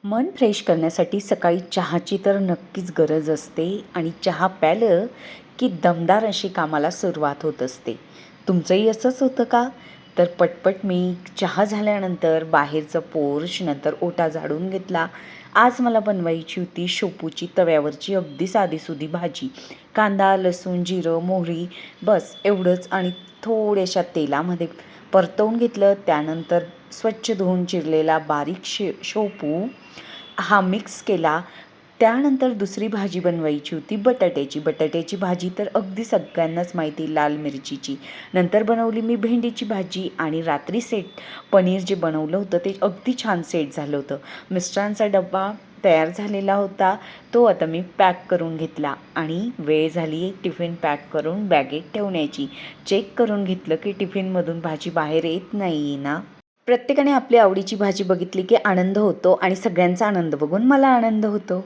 मन फ्रेश करण्यासाठी सकाळी चहाची तर नक्कीच गरज असते आणि चहा प्यालं की दमदार अशी कामाला सुरुवात होत असते. तुमचंही असंच होतं का? तर पटपट मी चहा झाल्यानंतर बाहेरचं पोर्च नंतर ओटा झाडून घेतला. आज मला बनवायची होती शेपूची तव्यावरची अगदी साधीसुधी भाजी. कांदा, लसूण, जिरं, मोहरी बस एवढंच आणि थोड्याशा तेलामध्ये परतवून घेतलं. त्यानंतर स्वच्छ धुवून चिरलेला बारीक शेपू हा मिक्स केला. त्यानंतर दुसरी भाजी बनवायची होती बटाट्याची भाजी तर अगदी सगळ्यांनाच माहिती लाल मिरचीची. नंतर बनवली मी भेंडीची भाजी आणि रात्री पनीर जे बनवलं होतं ते अगदी छान सेट झालं होतं. मिस्टरांचा डब्बा तयार झालेला होता, तो आता मी पॅक करून घेतला आणि वेळ झाली टिफिन पॅक करून बॅगेत ठेवण्याची. चेक करून घेतलं की टिफिनमधून भाजी बाहेर येत नाही ना. प्रत्येकाने आपली आवडीची भाजी बघितली की आनंद होतो आणि सगळ्यांचा आनंद बघून मला आनंद होतो.